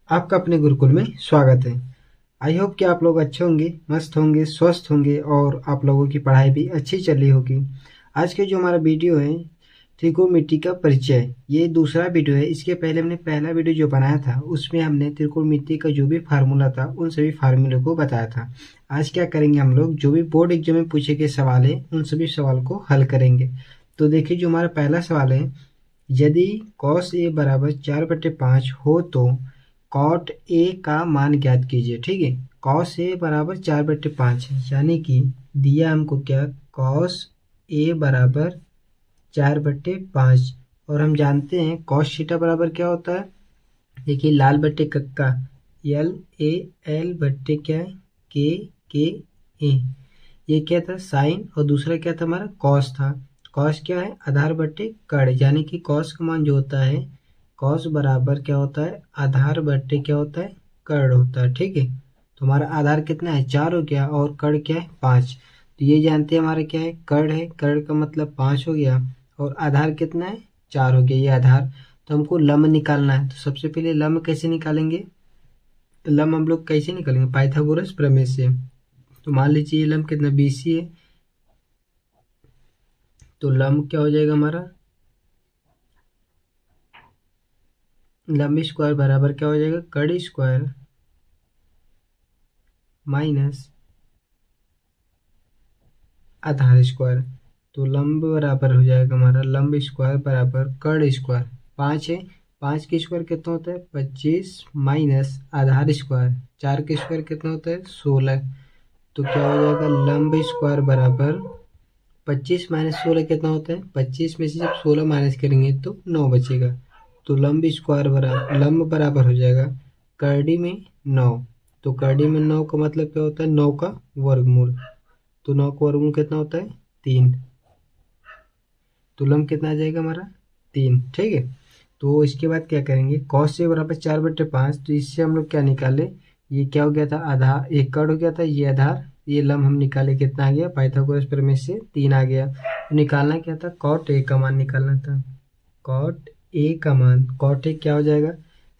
आपका अपने गुरुकुल में स्वागत है। आई होप कि आप लोग अच्छे होंगे, मस्त होंगे, स्वस्थ होंगे और आप लोगों की पढ़ाई भी अच्छी चल रही होगी। आज के जो हमारा वीडियो है त्रिकोणमिति का परिचय, ये दूसरा वीडियो है। इसके पहले हमने पहला वीडियो जो बनाया था उसमें हमने त्रिकोणमिति का जो भी फार्मूला था उन सभी फार्मूले को बताया था। आज क्या करेंगे, हम लोग जो भी बोर्ड एग्जाम में पूछे गए सवाल है उन सभी सवाल को हल करेंगे। तो देखिए, जो हमारा पहला सवाल है, यदि cos a बराबर 4/5 हो तो cot a का मान ज्ञात कीजिए। ठीक है, cos a बराबर 4/5 है, यानी कि दिया हमको क्या, cos a बराबर 4/5। और हम जानते हैं cos थीटा बराबर क्या होता है। देखिए, लाल बट्टे कक्का LAL बट्टे क्या है, KA। ये क्या था, साइन, और दूसरा क्या था हमारा, कॉस था। कॉस क्या है, आधार बट्टे कड़, यानी कि कॉस का मान जो होता है, कॉस बराबर क्या होता है, आधार बट्टे क्या होता है, कड़ होता है। ठीक है, तो हमारा आधार कितना है, 4 हो गया, और कड़ क्या है, 5। तो ये जानते हैं हमारा क्या है, कड़ है, कड़ का मतलब 5 हो गया, और आधार कितना है, 4 हो गया, ये आधार। तो हमको लंब निकालना है, तो सबसे पहले लंब कैसे निकालेंगे। तो लंब हम लोग कैसे निकालेंगे, पाइथागोरस प्रमेय से। तो मान लीजिए ये लंब कितना, BC है, तो लंब क्या हो जाएगा हमारा, लंब स्क्वायर बराबर क्या हो जाएगा, कड़ स्क्वायर माइनस आधार स्क्वायर। तो लंब बराबर हो जाएगा हमारा, लंब स्क्वायर बराबर कड़ स्क्वायर। 5 है, 5 के स्क्वायर कितना होता है, 25, माइनस आधार स्क्वायर, 4 के स्क्वायर कितना होता है, 16। तो क्या हो जाएगा, लंब स्क्वायर बराबर 25 माइनस 16 कितना होता है, 25 में से जब 16 माइनस करेंगे तो 9 बचेगा। तो लंब स्क्वायर बराबर, लंब बराबर हो जाएगा करड़ी में 9। तो करड़ी में 9 का मतलब क्या होता है, 9 का वर्गमूल। तो 9 का वर्गमूल कितना होता है, 3। तो लंब कितना आ जाएगा हमारा, 3। ठीक है, तो इसके बाद क्या करेंगे, कॉस से बराबर 4/5। तो इससे हम लोग क्या निकाले, ये क्या हो गया था, आधार, एक कड़ हो गया था, ये आधार, ये लंब हम निकाले, कितना आ गया, पाइथागोरस प्रमेय से 3 आ गया। तो निकालना क्या था, कॉट ए का मान निकालना था। कॉट ए का मान, कॉट ए क्या हो जाएगा,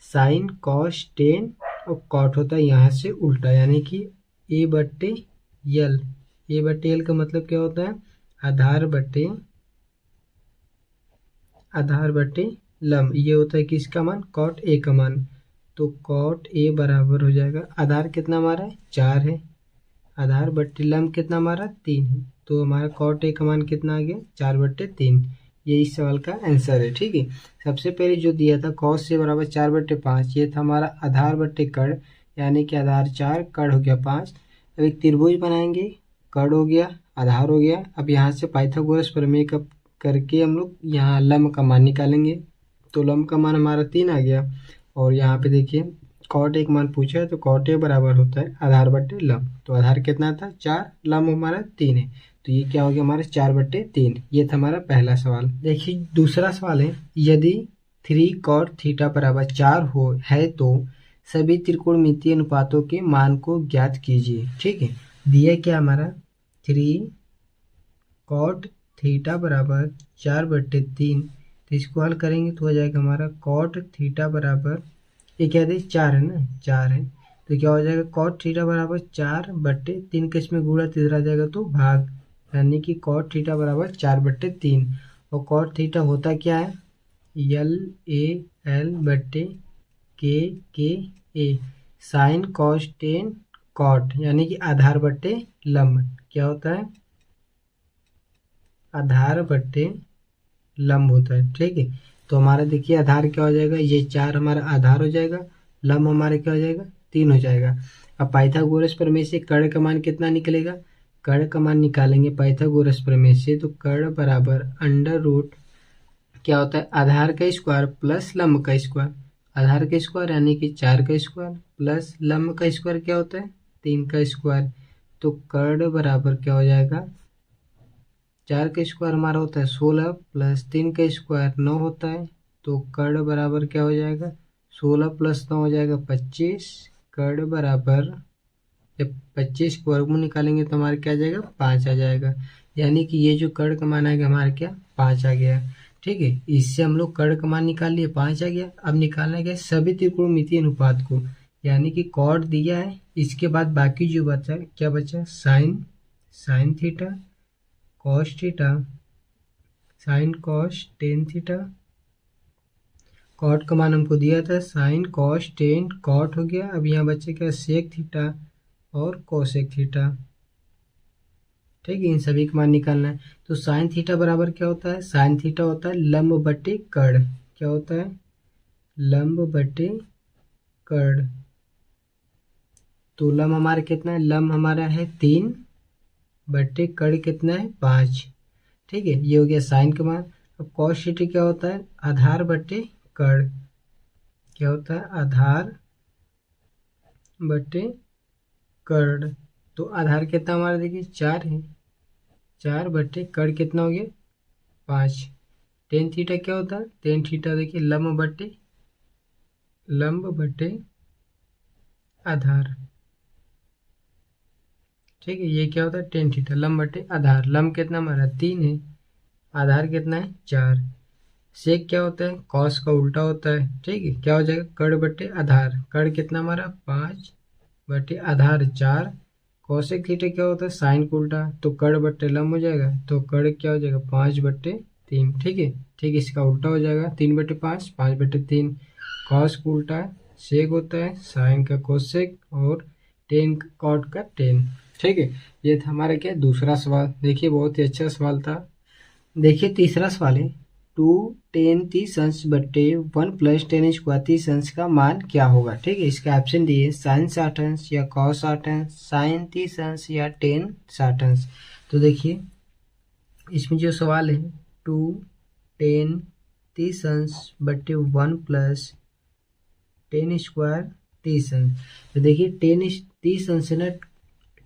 साइन कॉस टेन, और कॉट होता है यहाँ से उल्टा, यानी कि A/L। A/L का मतलब क्या होता है, आधार बटे लंब। ये होता है किसका मान, कॉट ए का मान। तो कॉट ए बराबर हो जाएगा, आधार कितना हमारा है, 4 है, आधार बट्टे लंब कितना हमारा, 3 है। तो हमारा कॉट ए का मान कितना आ गया, 4/3। ये इस सवाल का आंसर है। ठीक है, सबसे पहले जो दिया था कॉस से बराबर 4/5, ये था हमारा आधार बट्टे कड़, यानी कि आधार 4, कड़ हो गया 5। अब एक त्रिभुज बनाएंगे, कड़ हो गया, आधार हो गया। अब यहाँ से पाइथागोरस प्रमेय का करके हम लोग यहाँ लंब का मान निकालेंगे। तो लंब का मान हमारा 3 आ गया, और यहाँ पे देखिए कॉट एक मान पूछा है, तो कॉट ए बराबर होता है आधार बट्टे लंब। तो आधार कितना था, 4, लंब हमारा 3 है। तो ये क्या हो गया हमारा, 4/3। ये था हमारा पहला सवाल। देखिए दूसरा सवाल है, यदि 3 कॉट थीटा बराबर 4 हो है तो सभी त्रिकोणमितीय अनुपातों के मान को ज्ञात कीजिए। ठीक है, दिया क्या हमारा, 3 कॉट थीटा बराबर 4/3। तो इसको हल करेंगे तो हो जाएगा हमारा कॉट थीटा बराबर, ये क्या है, 4 है ना, 4 है। तो क्या हो जाएगा, कॉट थीटा बराबर 4/3 का इसमें गुणा, तीसरा आ जाएगा तो भाग, यानी कि कॉट थीटा बराबर 4/3। और कॉट थीटा होता क्या है, LAL/KA। Sign cos tan cot, यानी कि आधार बट्टे लंब, क्या होता है, आधार बट्टे लंब होता है। ठीक है, तो हमारा देखिए आधार क्या हो जाएगा, ये 4 हमारा आधार हो जाएगा, लंब हमारा क्या हो जाएगा, 3 हो जाएगा। अब पाइथागोरस प्रमेय से कड़ का मान कितना निकलेगा, कड़ का मान निकालेंगे पाइथागोरस प्रमेय से, तो कड़ बराबर अंडर रूट क्या होता है, आधार का स्क्वायर प्लस लंब का स्क्वायर। आधार का स्क्वायर यानी कि 4 का स्क्वायर, प्लस लंब का स्क्वायर क्या होता है, 3 का स्क्वायर। तो कड़ बराबर क्या हो जाएगा, 4 का स्क्वायर हमारा होता है 16, प्लस 3 का स्क्वायर 9 होता है। तो कड़ बराबर क्या हो जाएगा, 16 + 9 हो जाएगा 25। कड़ बराबर, जब 25 को वर्गमूल निकालेंगे तो हमारा क्या आ जाएगा, 5 आ जाएगा। यानी कि ये जो कड़ का मान आएगा हमारा क्या, 5 आ गया। ठीक है, इससे हम लोग कर्ण का मान निकाल लिए 5 आ गया। अब निकालना क्या है, सभी त्रिकोणमितीय अनुपात को, यानी कि कॉट दिया है, इसके बाद बाकी जो बचा क्या बचा, sine theta, cos theta, sine cos tan theta, cot का मान हमको दिया था साइन कॉस टेन, कॉट हो गया। अब यहाँ बचे क्या, सेक थीटा और कोसेक थीटा। ठीक है, इन सभी का मान निकालना है। तो साइन थीटा बराबर क्या होता है, साइन थीटा होता है लंब बटे कर्ण। क्या होता है, लंब बटे कर्ण। तो लंब हमारा कितना है, लंब हमारा है 3 बटे कर्ण कितना है 5। ठीक है, ये हो गया साइन का मान। अब कॉस थीटा क्या होता है, आधार बटे कर्ण। क्या होता है, आधार बटे कर्ण। तो आधार कितना हमारा देखिए 4 है, 4 बटे कर्ण कितना हो गया 5। टेन थीटा क्या होता है, टेन थीटा देखिए लंब बटे आधार। ठीक है, ये क्या होता है, टेन थीटा लंब बटे आधार। लंब कितना हमारा 3 है, आधार कितना है 4। सेक क्या होता है, कॉस का उल्टा होता है। ठीक है, क्या हो जाएगा, कर्ण बटे आधार। कर्ण कितना हमारा 5 बटे आधार 4। कोसेक थीटा क्या होता है, साइन का उल्टा, तो कर्ण बटे लंब हो जाएगा, तो कर्ण क्या हो जाएगा 5 बटे 3। ठीक है, ठीक, इसका उल्टा हो जाएगा 3 बटे 5, 5 बटे 3। कॉस का उल्टा सेक होता है, साइन का कोसेक और टेन का कॉट का टेन। ठीक है, ये था हमारा क्या दूसरा सवाल। देखिए बहुत ही अच्छा सवाल था। देखिए तीसरा सवाल है, 2 टेन 30 अंश बटे 1 प्लस टेन स्क्वायर 30 अंश का मान क्या होगा। ठीक है, इसका ऑप्शन दिए साइन 60 अंश या कॉस 60 अंश, साइन 30 अंश या टेन 60 अंश। तो देखिए इसमें जो सवाल है 2 टेन 30 अंश बटे 1 प्लस टेन स्क्वायर 30 अंश। तो देखिए 30 अंश है ना,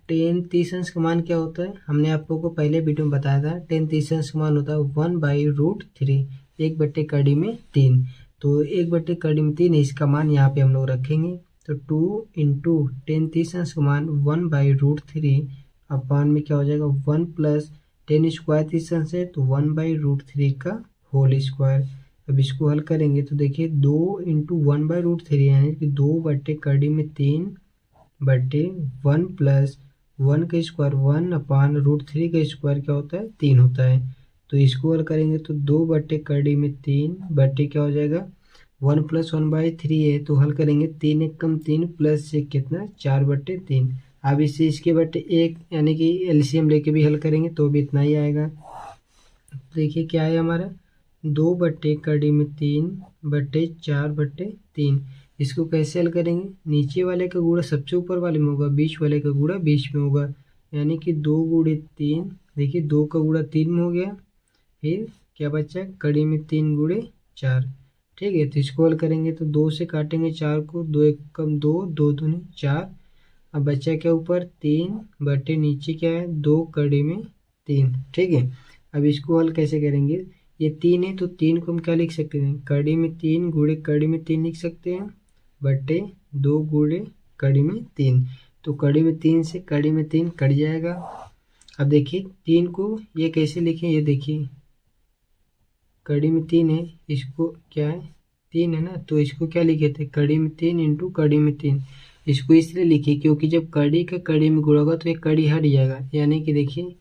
30 अंश का मान क्या होता है, हमने आप लोगों को पहले वीडियो में बताया था। 30 अंश का मान होता है 1/√3, 1 बटे कड़ी में 3। तो 1 बटे कड़ी में 3 है, इसका मान यहाँ पे हम लोग रखेंगे। तो 2 इंटू 30 अंश का मान 1/√3 अपान में क्या हो जाएगा 1 प्लस 10 स्क्वायर 30 अंश है, तो 1/√3 का होल स्क्वायर। अब इसको हल करेंगे तो देखिए 2 इंटू 1/√3 यानी कि 2 बटे कड़ी में 3 बटे 1 प्लस 1 का स्क्वायर 1 अपान √3 का स्क्वायर क्या होता है 3 होता है। तो इसको हल करेंगे तो 2 बटे कड़ी में 3 बटे क्या हो जाएगा 1 प्लस 1/3 है, तो हल करेंगे 3 एक कम 3 प्लस 1 कितना 4 बटे 3। अब इसे इसके बटे 1 यानी कि एलसीएम लेके भी हल करेंगे तो भी इतना ही आएगा। देखिए क्या है हमारा 2 बटे कड़ी में 3 बटे 4 बटे 3। इसको कैसे हल करेंगे, नीचे वाले का गुणा सबसे ऊपर वाले में होगा, बीच वाले का गुणा बीच में होगा, यानी कि 2 गुणे 3। देखिए 2 का गुणा 3 में हो गया, फिर क्या बचा कड़ी में 3 गुणे 4। ठीक है, तो इसको हल करेंगे तो 2 से काटेंगे 4 को, 2 एक कम 2, 2 दूनी 4। अब बचा क्या ऊपर 3 बटे नीचे क्या है 2 कड़ी में 3। ठीक है, अब इसको हल कैसे करेंगे, ये 3 है तो 3 को हम क्या लिख सकते हैं, कड़ी में 3 गुणे कड़ी में 3 लिख सकते हैं, बटे 2 गुणे कड़ी में 3। तो कड़ी में 3 से कड़ी में 3 कट जाएगा। अब देखिए 3 को ये कैसे लिखें, ये देखिए कड़ी में 3 है, इसको क्या है 3 है ना, तो इसको क्या लिखे थे कड़ी में 3 इंटू कड़ी में 3। इसको इसलिए लिखिए क्योंकि जब कड़ी का कड़ी में गुणा होगा तो एक कड़ी हट जाएगा, यानी कि देखिए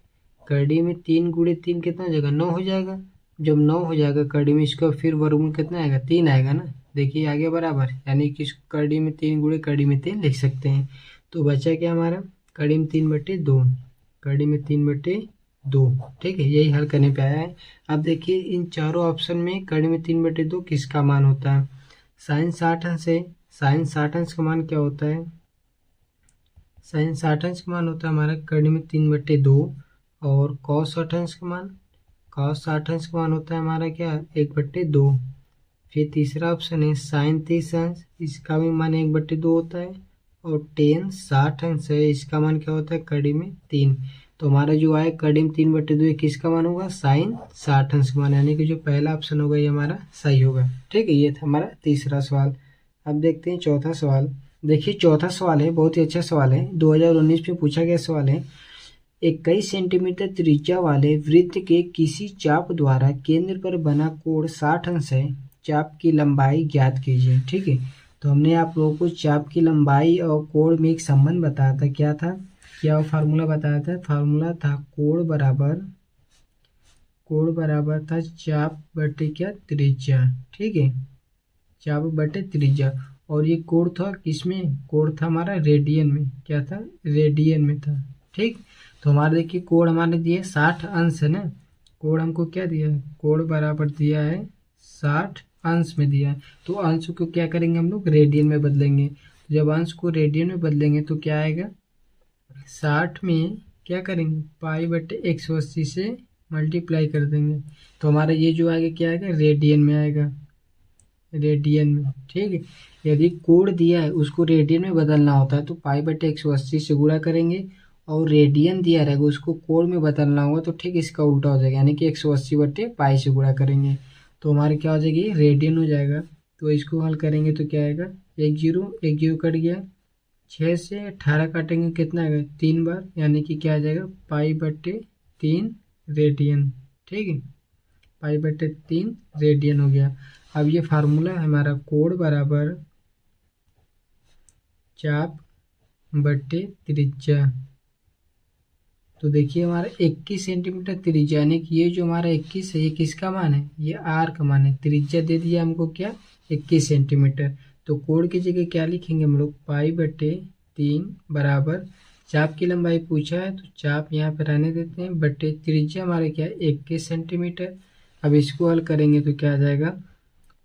कड़ी में 3 गुणे 3 कितना हो जाएगा 9 हो जाएगा। जब 9 हो जाएगा कड़ी में, इसका फिर वर्गमूल कितना आएगा 3 आएगा ना। देखिए आगे बराबर, यानी कि कड़ी में 3 गुणे कड़ी में 3 लिख सकते हैं। तो बचा क्या हमारा कड़ी में 3 बटे 2, कड़ी में 3 बटे 2। ठीक है, यही हल करने पे आया है। अब देखिए इन चारों ऑप्शन में कड़ी में 3 बटे 2 किसका मान होता है, साइन 60 अंश है, साइन 60 अंश का मान क्या होता है, साइन 60 अंश का मान होता है हमारा कड़ी में 3 बटे 2। और कॉस 60 अंश का मान, कॉस 60 अंश का मान होता है हमारा क्या 1 बटे 2। फिर तीसरा ऑप्शन है साइन 30 अंश, इसका भी मान 1 बटे 2 होता है। और टेन 60 अंश है, इसका मान क्या होता है कड़ी में 3। तो हमारा जो आए कड़ी में 3 बटे 2 ये किसका मान होगा साइन 60 अंश का मान, यानी कि जो पहला ऑप्शन होगा ये हमारा सही होगा। ठीक है, ये था हमारा तीसरा सवाल। अब देखते हैं चौथा सवाल। देखिए चौथा सवाल है बहुत ही अच्छा सवाल है, 2019 में पूछा गया सवाल है। 21 सेंटीमीटर त्रिज्या वाले वृत्त के किसी चाप द्वारा केंद्र पर बना कोण 60 अंश है। चाप की लंबाई ज्ञात कीजिए। ठीक है, तो हमने आप लोगों को चाप की लंबाई और कोण में एक संबंध बताया था। क्या था, क्या फार्मूला बताया था? फार्मूला था कोण बराबर था चाप बटे क्या, त्रिज्या। ठीक है, चाप बटे त्रिज्या। और ये कोण था किसमें? कोण था हमारा रेडियन में। क्या था? रेडियन में था। ठीक, तो हमारे देखिए कोण हमारे दिए 60 अंश है ना। कोण हमको क्या दिया है? कोण बराबर दिया है 60 अंश में दिया है। तो अंश को क्या करेंगे हम लोग? रेडियन में बदलेंगे। जब अंश को रेडियन में बदलेंगे तो क्या आएगा? 60 में क्या करेंगे? पाई बटे 180 से मल्टीप्लाई कर देंगे। तो हमारा ये जो आएगा क्या आएगा? रेडियन में आएगा, रेडियन में। ठीक है, यदि कोण दिया है उसको रेडियन में बदलना होता है तो पाई बटे 180 से गुणा करेंगे, और रेडियन दिया रहेगा उसको कोण में बदलना होगा तो ठीक इसका उल्टा हो जाएगा, यानी कि 180 बटे पाई से गुणा करेंगे तो हमारे क्या हो जाएगी? रेडियन हो जाएगा। तो इसको हल करेंगे तो क्या आएगा? 1 0 कट गया, 6 से 18 काटेंगे कितना आएगा? 3 बार, यानी कि क्या आ जाएगा? पाई बटे 3 रेडियन। ठीक है, पाई बटे 3 रेडियन हो गया। अब ये फार्मूला है हमारा कोण बराबर चाप बटे त्रिज्या। तो देखिए हमारा 21 सेंटीमीटर त्रिज्या, यानी कि ये जो हमारा 21 है ये किसका मान है? ये आर का मान है। त्रिज्या दे दिया हमको क्या? 21 सेंटीमीटर। तो कोण की जगह क्या लिखेंगे हम लोग? पाई बटे 3 बराबर चाप की लंबाई पूछा है तो चाप यहाँ पे रहने देते हैं, बटे त्रिज्या हमारे क्या है? 21 सेंटीमीटर। अब इसको हल करेंगे तो क्या आ जाएगा?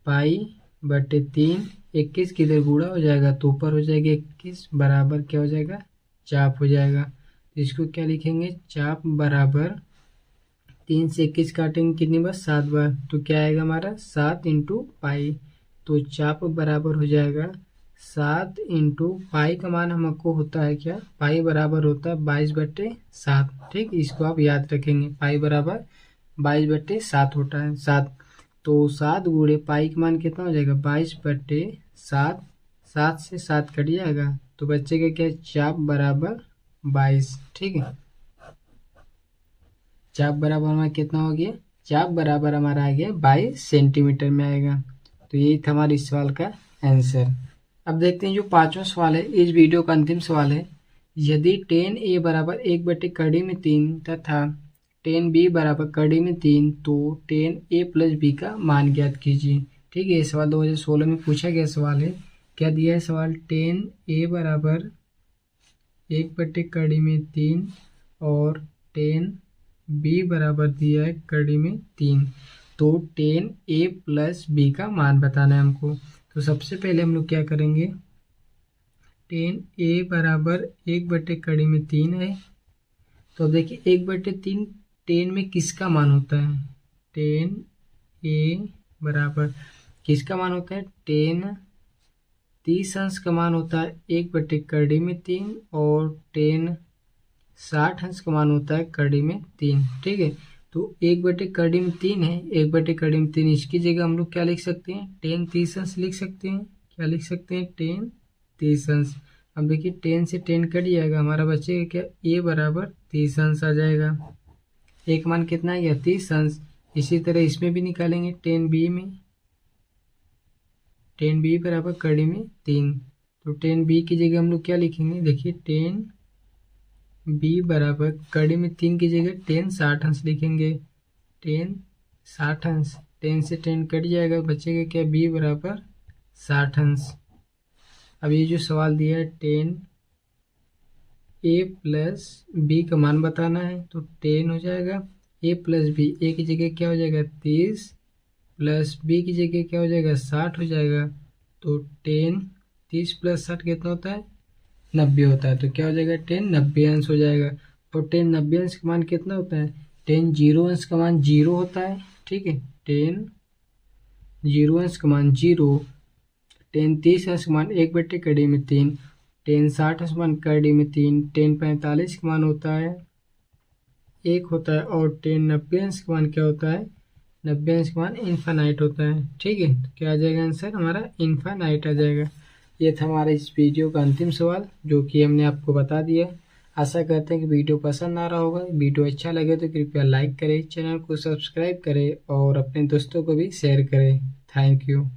पाई बटे 3, 21 किधर गुणा हो जाएगा तो ऊपर हो जाएगा 21 बराबर क्या हो जाएगा? चाप हो जाएगा। तो इसको क्या लिखेंगे? चाप बराबर 3 से 21 काटेंगे कितनी बार? 7 बार। तो क्या आएगा हमारा? 7 इंटू पाई। तो चाप बराबर हो जाएगा 7 इंटू पाई का मान हमको होता है क्या? पाई बराबर होता है 22 बटे 7। ठीक, इसको आप याद रखेंगे, पाई बराबर 22 बटे 7 होता है। 7 तो 7 गुणे पाई का मान कितना हो जाएगा? 22 बटे 7। 7 से 7 कट जाएगा तो बचेगा क्या? चाप बराबर 22। ठीक है, चाप बराबर हमारा कितना हो गया? चाप बराबर हमारा आ गया 22 सेंटीमीटर में आएगा। तो यही था हमारे इस सवाल का आंसर। अब देखते हैं जो 5वां सवाल है, इस वीडियो का अंतिम सवाल है। यदि tan a बराबर 1 बटे कड़ी में 3 तथा tan b बराबर कड़ी में 3 तो tan a प्लस b का मान ज्ञात कीजिए। ठीक है, ये सवाल 2016 में पूछा गया सवाल है। क्या दिया है सवाल? tan a बराबर 1 बटे कड़ी में 3 और tan b बराबर दिया है कड़ी में 3। तो tan a प्लस b का मान बताना है हमको। तो सबसे पहले हम लोग क्या करेंगे? tan a बराबर 1 बटे कड़ी में 3 है। तो अब देखिए 1 बटे 3 tan में किसका मान होता है? tan a बराबर किसका मान होता है? tan 30 अंश का मान होता है 1 बटे कड़ी में 3 और tan 60 अंश का मान होता है कड़ी में 3। ठीक है, तो 1 बटे कड़ी में 3 है, 1 बटे कड़ी में 3, इसकी जगह हम लोग क्या लिख सकते हैं? tan 30 अंश लिख सकते हैं। क्या लिख सकते हैं? tan 30 अंश। अब देखिए 10 से 10 कट जाएगा, हमारा बचेगा क्या? a बराबर 30 अंश आ जाएगा। एक मान कितना आ गया? 30 अंश। इसी तरह इसमें भी निकालेंगे tan b में, tan b बराबर कड़ी में 3। तो tan b की जगह हम लोग क्या लिखेंगे? देखिए tan b बराबर कड़ी में 3 की जगह tan 60 अंश लिखेंगे। tan 60 अंश, 10 से 10 कट जाएगा, बचेगा क्या? b बराबर 60 अंश। अब ये जो सवाल दिया है tan a प्लस b का मान बताना है तो tan हो जाएगा a प्लस b, a की जगह क्या हो जाएगा? 30 प्लस b की जगह क्या हो जाएगा? 60 हो जाएगा। तो tan 30 प्लस 60 कितना होता है? 90 होता है। तो क्या हो जाएगा? tan 90 अंश हो जाएगा। और tan 90 अंश का मान कितना होता है? tan 0 अंश का मान 0 होता है। ठीक है, tan 0 अंश का मान 0, tan 30 अंश का मान 1 बटे कड़ी में 3, tan 60 अंश का मान कड़ी में 3, tan 45 का मान होता है 1 होता है, और tan 90 अंश का मान क्या होता है? 90 अंश का मान इनफाइनाइट होता है। ठीक है, तो क्या आ जाएगा आंसर? हमारा इनफाइनाइट आ जाएगा। ये था हमारा इस वीडियो का अंतिम सवाल जो कि हमने आपको बता दिया। आशा करते हैं कि वीडियो पसंद आ रहा होगा। वीडियो अच्छा लगे तो कृपया लाइक करें, चैनल को सब्सक्राइब करें और अपने दोस्तों को भी शेयर करें। Thank you.